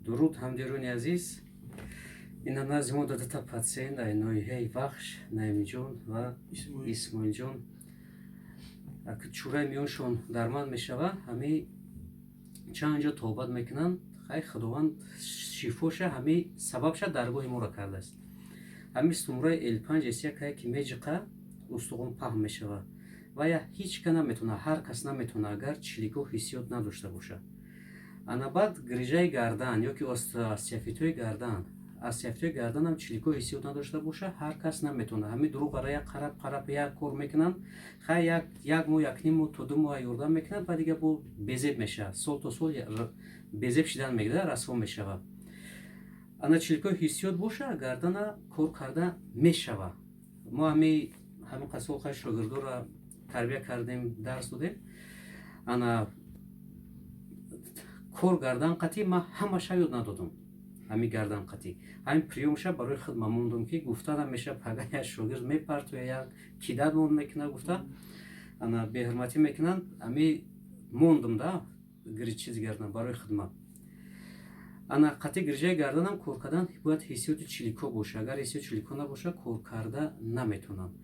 Дуруд ҳамдирони азиз, ина назди мо додата патсиент дар ноҳияи Вахш, Наимиҷон ва Исмоилҷон чураи миёншон дарманд мешавад. ҳами чанд ҷо тобат мекунанд. хай худованд шифоша ҳами сабабша даргоҳи моро кардааст. ҳами стумраи L5 S1 ки меҷиқа устуғон паҳн мешавад ва я ҳеҷ ка наметавонад, ҳар кас наметавонад, агар чиликҳо ҳиссиёт надошта бошад. ана баъд грижаи гардан ё ки остеофитҳои гардан, остеофитҳои гардан ҳам чиликҳо ҳиссиёт надошта бошад, ҳар кас наметавонад. ҳами дурӯғара як қараб як кор мекунанд, хай як моҳ, якним моҳ то 2 моҳ ёрдам мекунанд, баъд дига бо безеб мешавад. Сол то сол безеб шидан мегирад, расво мешавад. ана чиликҳои ҳиссиёт бошад, гардана кор карда мешавад. мо ҳамин қасол хай шогирдора тарбия кардем, дарс додем. ана кор гарданқатӣ ман ҳамаша ёд надодам. ҳамин гарданқатӣ ҳамин приёмша барои худ ман мондам, ки гуфта намешавад, пага як шогирд мепартоя, як кидат мон мекунад, гуфта ана беҳурматӣ мекунанд. ҳамин мондам да чиз гардан барои хидмат. ана қатъи грижаи гарданам кор кардан бояд ҳиссиёти чиликҳо бошад. Агар ҳиссиёти чиликҳо набошад, кор карда наметавонанд.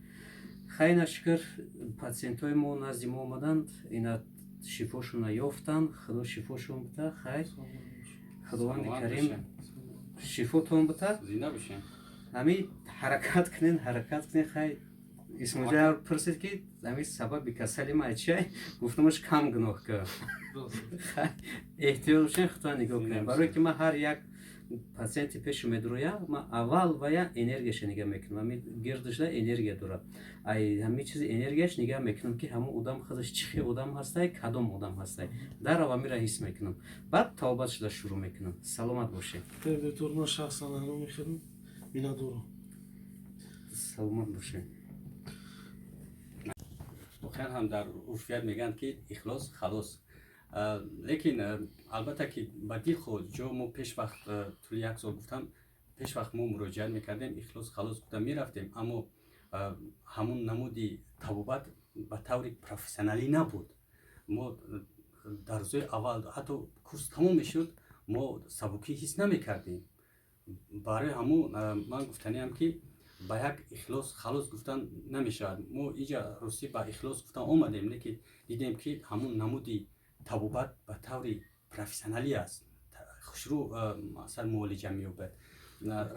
хай нашукр патсиентҳои мо назди мо омаданд, ина шифошона ёфтанд. Худо шифошон бида. хай худованди карим шифотон бида. ҳамин ҳаракат кунед. Хай исмоҷа пурсид ки ҳамин сабаби касали ма чия? Гуфтамаш кам гуноҳ кард. эҳтиёт бошед, худо нигоҳ кунед. Барое ки ман ҳар як патсиенти пешо медуроям, ман аввал ва я энергияша нигаҳ мекунам. ҳамин гирдашда энергия дорад. ҳамин чизи энергияш нигаҳ мекунам, ки ҳамон одам худаш чӣ хел одам ҳастай, кадом одам ҳастай. Дарав ҳамира ҳис мекунам. Баъд тавбат шуда шурӯъ мекунам. Саломат бошед. доктор, ман шахсан аро мехӯрам. Миннатдорам. Саломат бошед. охир ҳам дар урфият мегӯянд ки ихлос халос. лекин албатта ки ба дил ход ҷо мо пешвақт тӯли як сол гуфтам, пешвақт мо муроҷиат мекардем, ихлос халос гуфта мерафтем, аммо ҳамун намуди табобат ба таври профессионалӣ набуд. мо дар рӯзои аввал ҳатто курс тамом мешуд, мо сабукӣ ҳис намекардем. барои ҳамун ман гуфтаниам ки ба як ихлос халос гуфтан намешавад. мо инҷа ростӣ ба ихлос гуфтан омадем, лекин дидем ки ҳамун намуди табобат ба таври профессионалӣ аст. хушрӯ масалан муолиҷа меёбад.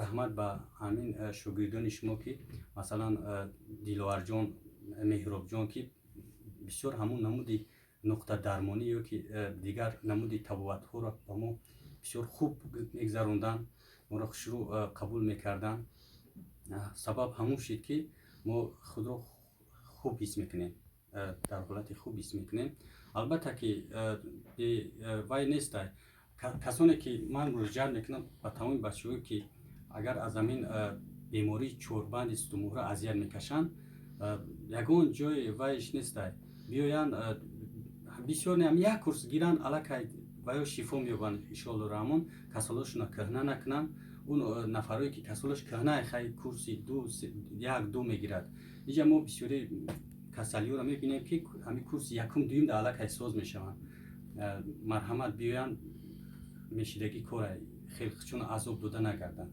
раҳмат ба ҳамин шогирдони шумо ки масалан Диловарҷон, Меҳробҷон, ки бисёр ҳамун намуди нуқта дармонӣ ё ки дигар намуди табобатҳоро ба мо бисёр хуб мегзарондан, моро хушрӯ қабул мекардан. сабаб ҳамун шуд ки мо худро хуб ҳис мекунем, дар ҳолати хуб ҳис мекунем. албатта ки вай нестай касоне ки ман муроҷиат мекунам ба тамоми бачаҳое ки агар аз ҳамин бемории чорбанди ситумӯра азият мекашанд, ягон ҷои вайш нестай биёянд бисёр неам як курс гиранд, аллакай ваё шифо меёбанд. иншоаллоҳ раҳмон касалошона кӯҳна накунанд. он нафарое ки касалош кӯҳна хай курси 1-2 мегирад. инҷа мо бисёри касалиёро мебинем ки ҳамин курси якум дуюмда аллакай соз мешаванд. марҳамат биёянд мешидагӣ кора хелқичон азоб дода нагарданд.